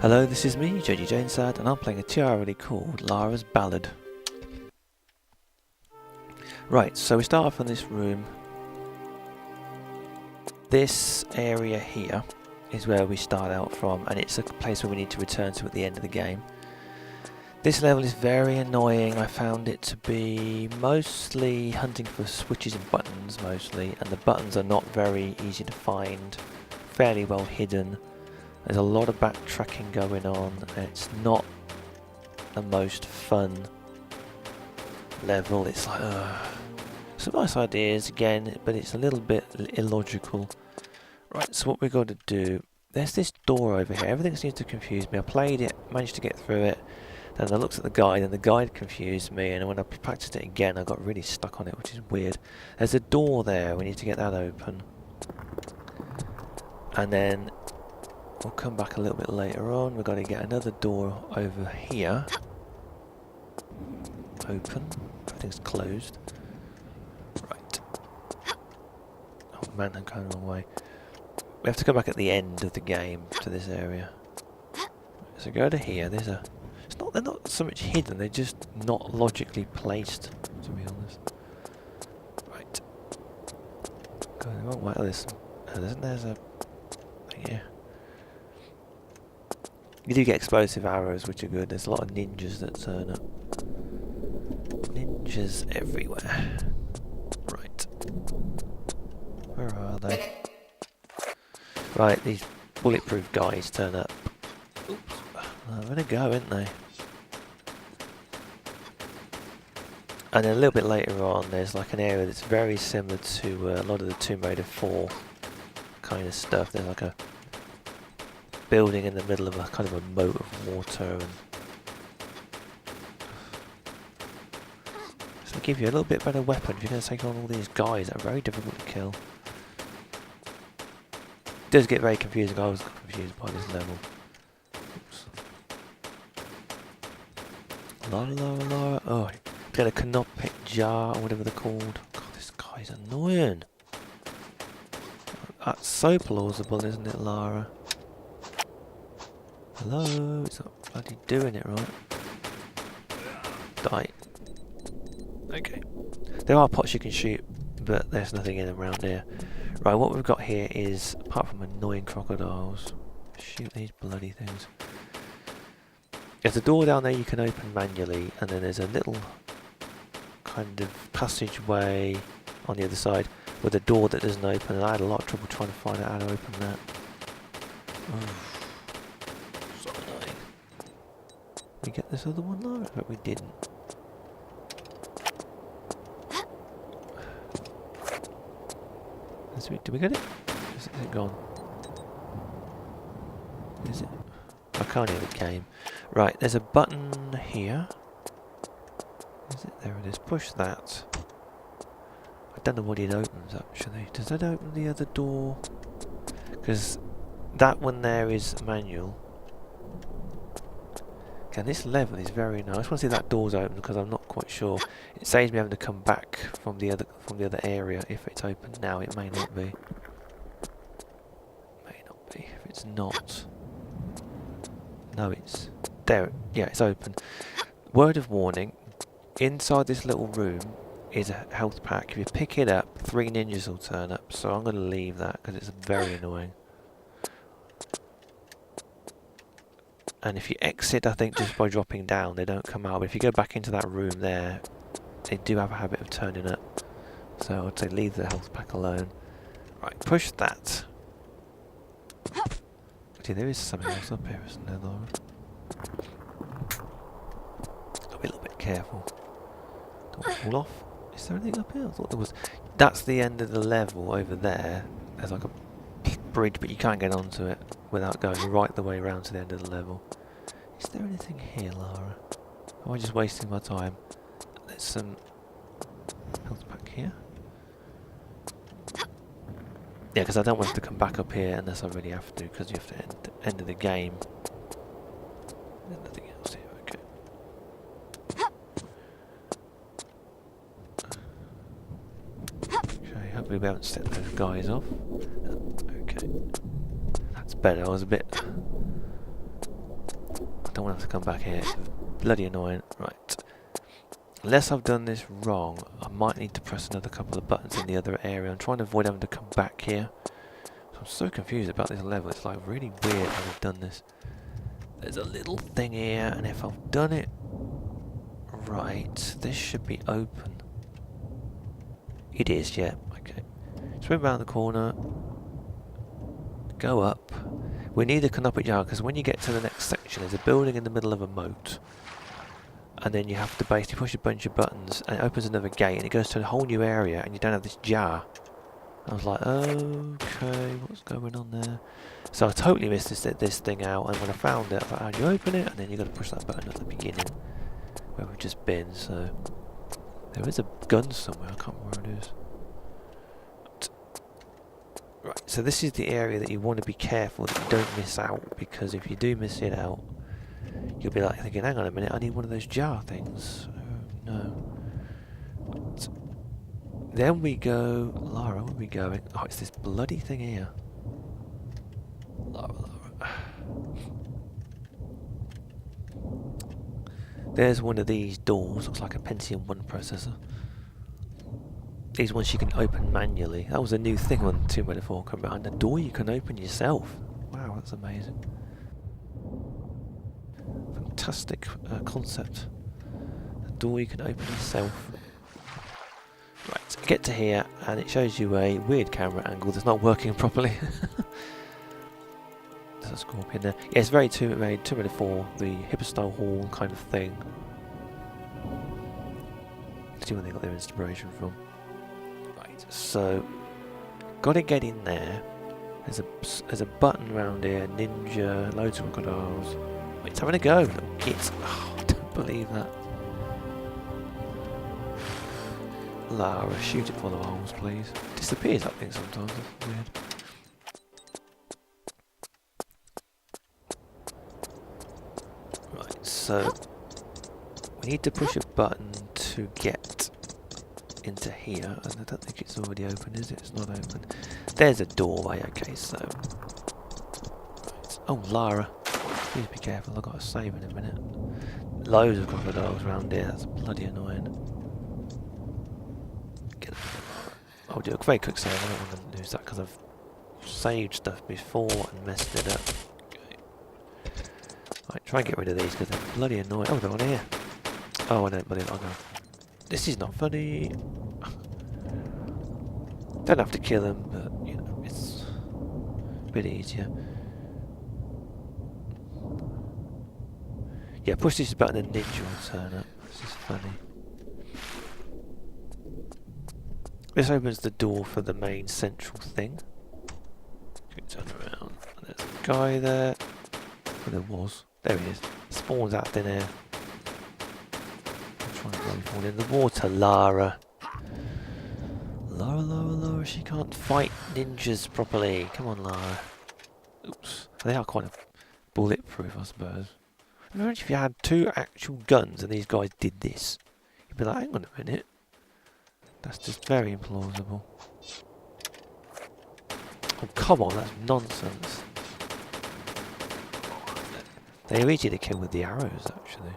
Hello, this is me, JG Janesad, and I'm playing a TRLE called Lara's Ballad. Right, so we start off in this room. This area here is where we start out from, and it's a place where we need to return to at the end of the game. This level is very annoying. I found it to be mostly hunting for switches and buttons mostly, and the buttons are not very easy to find, fairly well hidden. There's a lot of backtracking going on. It's not the most fun level. It's like, some nice ideas again, but it's a little bit illogical. Right, so what we've got to do, there's this door over here. Everything seems to confuse me. I played it, managed to get through it, then I looked at the guide, and the guide confused me, and when I practiced it again, I got really stuck on it, which is weird. There's a door there, we need to get that open. And then we'll come back a little bit later on. We've got to get another door over here. Open. Everything's closed. Right. Oh man, I'm going the wrong way. We have to come back at the end of the game to this area. So go to here. There's a... They're not so much hidden. They're just not logically placed, to be honest. Right. Going the wrong way. Oh, there's a... Yeah. You do get explosive arrows, which are good. There's a lot of ninjas that turn up. Ninjas everywhere. Right. Where are they? Right, these bulletproof guys turn up. Oops. They're gonna go, aren't they? And then a little bit later on, there's like an area that's very similar to a lot of the Tomb Raider 4 kind of stuff. There's like a building in the middle of a kind of a moat of water, and so they give you a little bit better weapon if you're going to take on all these guys that are very difficult to kill. It does get very confusing. I was confused by this level. Oops. Lara. Oh, get a canopic jar or whatever they're called. God, this guy's annoying. That's so plausible, isn't it, Lara? Hello, it's not bloody doing it right. Die. Okay. There are pots you can shoot, but there's nothing in them around here. Right, what we've got here is, apart from annoying crocodiles, shoot these bloody things. There's a door down there you can open manually, and then there's a little kind of passageway on the other side with a door that doesn't open, and I had a lot of trouble trying to find out how to open that. So annoying. We get this other one though? But we didn't. Did we get it? Is it gone? Is it? I can't hear the game. Right, there's a button here. Is it? There it is. Push that. I don't know what it opens actually. Does that open the other door? Because that one there is manual. Okay, this level is very nice. I just want to see that door's open because I'm not quite sure. It saves me having to come back from the other area if it's open now. It may not be. May not be. If it's not. No, it's there. Yeah, it's open. Word of warning. Inside this little room is a health pack. If you pick it up, 3 ninjas will turn up. So I'm going to leave that because it's very annoying. And if you exit, I think just by dropping down, they don't come out. But if you go back into that room there, they do have a habit of turning up. So I'd say leave the health pack alone. Right, push that. Actually, there is something else up here, isn't there, Lara? Gotta be a little bit careful. Don't fall off. Is there anything up here? I thought there was. That's the end of the level over there. There's like a bridge, but you can't get onto it without going right the way around to the end of the level. Is there anything here, Lara? Or am I just wasting my time? There's some health pack here. Yeah, because I don't want to come back up here unless I really have to, because you have to end of the game. There's nothing else here, okay. Okay, hopefully we haven't set those guys off. Okay. That's better, I was a bit don't want to have to come back here. It's bloody annoying. Right. Unless I've done this wrong, I might need to press another couple of buttons in the other area. I'm trying to avoid having to come back here. So I'm so confused about this level. It's like really weird how they've done this. There's a little thing here, and if I've done it right, this should be open. It is, yeah. Okay. Swim around the corner. Go up. We need a Canopy jar because when you get to the next section, there's a building in the middle of a moat. And then you have to basically push a bunch of buttons and it opens another gate and it goes to a whole new area and you don't have this jar. I was like, okay, what's going on there? So I totally missed this thing out, and when I found it, I thought, how do you open it? And then you've got to push that button at the beginning where we've just been. So there is a gun somewhere, I can't remember where it is. Right, so this is the area that you want to be careful that you don't miss out, because if you do miss it out, you'll be like thinking, hang on a minute, I need one of those jar things. Oh no. Right. Then we go, Lara, where are we going? Oh, it's this bloody thing here. Lara. There's one of these doors, looks like a Pentium 1 processor. These ones you can open manually. That was a new thing when 2.4 came out. And a door you can open yourself. Wow, that's amazing. Fantastic concept. A door you can open yourself. Right, get to here, and it shows you a weird camera angle that's not working properly. There's a scorpion there. Yeah, it's very 2.4, the hipster hall kind of thing. See where they got their inspiration from. Right, so got to get in there. There's a button around here. Ninja, loads of crocodiles. Wait, it's having a go. Little kids. Oh, I don't believe that. Lara, shoot it full of holes, please. It disappears, that thing sometimes. That's weird. Right, so we need to push a button to get into here, and I don't think it's already open, is it? It's not open. There's a doorway, okay, so... Right. Oh, Lara. Please be careful, I've got to save in a minute. Loads of crocodiles around here, that's bloody annoying. Get I'll do a very quick save, I don't want to lose that because I've saved stuff before and messed it up. Okay. Right, try and get rid of these because they're bloody annoying. Oh, they're on here. Oh, I don't believe it, I'll go. This is not funny. Don't have to kill them, but you know, it's a bit easier. Yeah, push this button and Ninja will turn up. This is funny. This opens the door for the main central thing. Turn around. And there's a guy there. Oh, there was. There he is. Spawns out thin air. I'm trying to bloody fall in the water, Lara. Lara, she can't fight ninjas properly. Come on, Lara. Oops. They are kind of bulletproof, I suppose. Imagine if you had two actual guns and these guys did this. You'd be like, hang on a minute. That's just very implausible. Oh, come on, that's nonsense. They are easy to kill with the arrows, actually.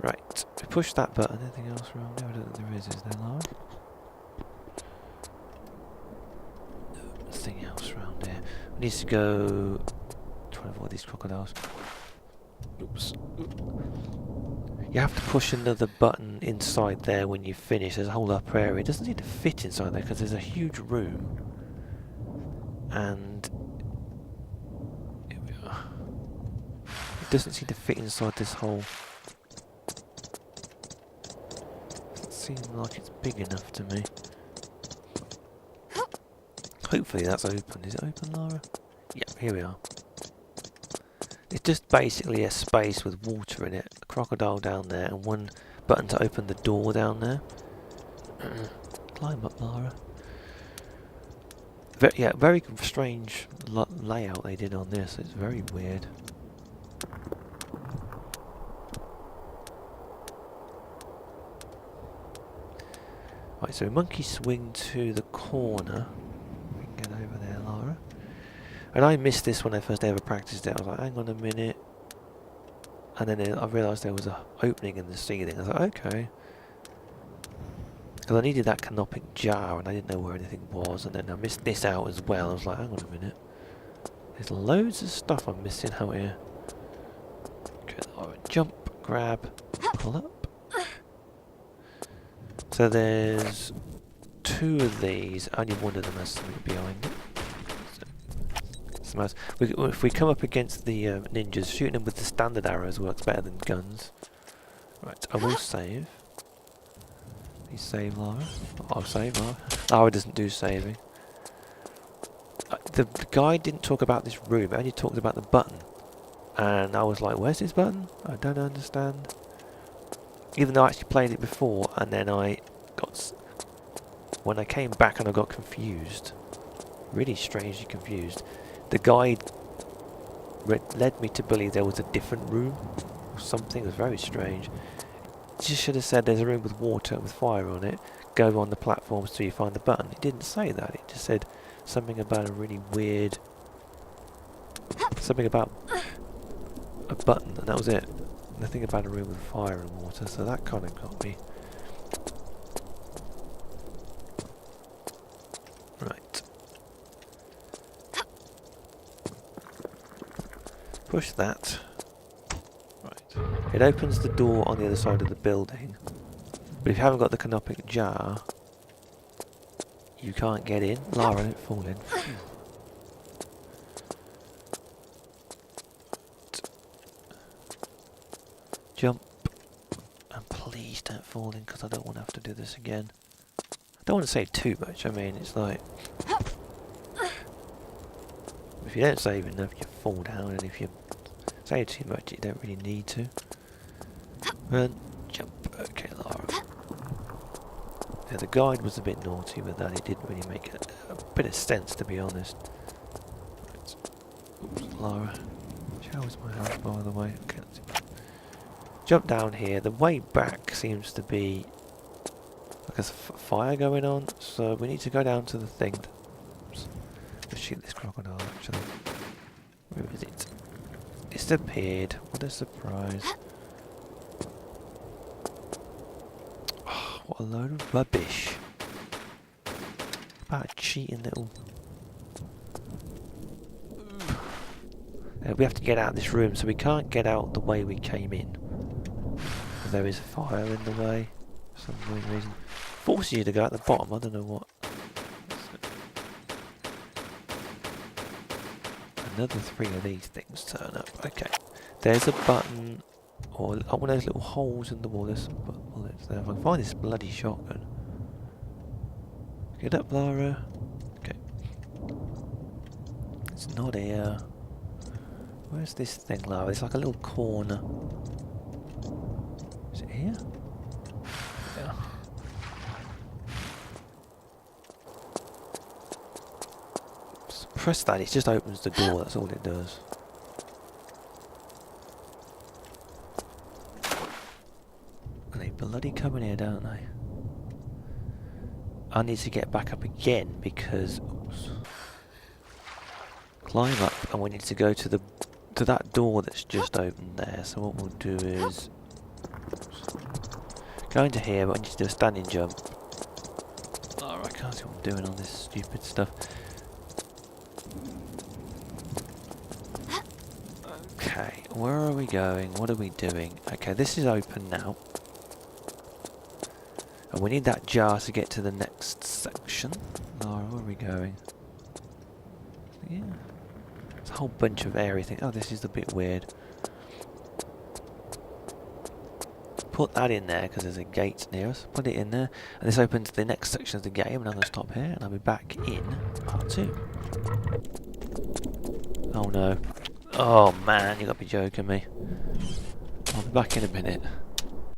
Right, we push that button. Anything else around there? I don't think there is there, Lara? No, nothing else around here. We need to go... try to avoid these crocodiles. Oops. You have to push another button inside there when you finish. There's a whole upper area. It doesn't need to fit inside there because there's a huge room. And... here we are. It doesn't seem to fit inside this hole. Doesn't seem like it's big enough to me. Hopefully that's open. Is it open, Lara? Yeah, here we are. It's just basically a space with water in it, a crocodile down there, and one button to open the door down there. Climb up, Lara. Very strange layout they did on this. It's very weird. Right, so monkey swing to the corner. We can get over there, Lara. And I missed this when I first ever practiced it. I was like, hang on a minute. And then I realised there was an opening in the ceiling. I was like, okay. Because I needed that canopic jar and I didn't know where anything was. And then I missed this out as well. I was like, hang on a minute. There's loads of stuff I'm missing out here. Okay, alright, jump, grab, pull up. So there's 2 of these. Only one of them has something behind it. If we come up against the ninjas, shooting them with the standard arrows works better than guns. Right, I will save. Please save, Lara. I'll save, Lara. Lara doesn't do saving. The guy didn't talk about this room, he only talked about the button. And I was like, where's this button? I don't understand. Even though I actually played it before, and then when I came back and I got confused, really strangely confused, the guide led me to believe there was a different room or something. It was very strange. It just should have said there's a room with water with fire on it. Go on the platforms till you find the button. It didn't say that. It just said something about a really weird... something about a button, and that was it. Nothing about a room with fire and water, so that kind of got me. Right. Push that. Right. It opens the door on the other side of the building. But if you haven't got the canopic jar, you can't get in. Lara, don't fall in. Jump. And please don't fall in, because I don't want to have to do this again. I don't want to say too much. I mean, it's like... if you don't save enough, you fall down, and if you save too much, you don't really need to. Run, jump. Okay, Lara. Yeah, the guide was a bit naughty with that. It didn't really make a bit of sense, to be honest. Right. Oops, Lara. How is my health, by the way? Okay, let's see. Jump down here. The way back seems to be like a fire going on, so we need to go down to the thing. Let's shoot this crocodile, actually. Where is it? Disappeared. What a surprise. Oh, what a load of rubbish. About a cheating little... we have to get out of this room, so we can't get out the way we came in. There is fire in the way for some weird reason. Forces you to go at the bottom, I don't know what. Another 3 of these things turn up. Okay. There's a button, or one of those little holes in the wall. There's some bullets there. If I can find this bloody shotgun. Get up, Lara. Okay. It's not here. Where's this thing, Lara? It's like a little corner. Is it here? Yeah. Just press that, it just opens the door, that's all it does. And they bloody come in here, don't they? I need to get back up again because... oops. Climb up, and we need to go to that door that's just opened there. So what we'll do is... go into here, but I need to do a standing jump. Oh, I can't see what I'm doing on this stupid stuff. Okay, where are we going? What are we doing? Okay, this is open now. And we need that jar to get to the next section. Lara, where are we going? Yeah. It's a whole bunch of airy things. Oh, this is a bit weird. Put that in there because there's a gate near us. Put it in there, and this opens the next section of the game. And I'm going to stop here, and I'll be back in part 2. Oh no! Oh man, you got to be joking me. I'll be back in a minute.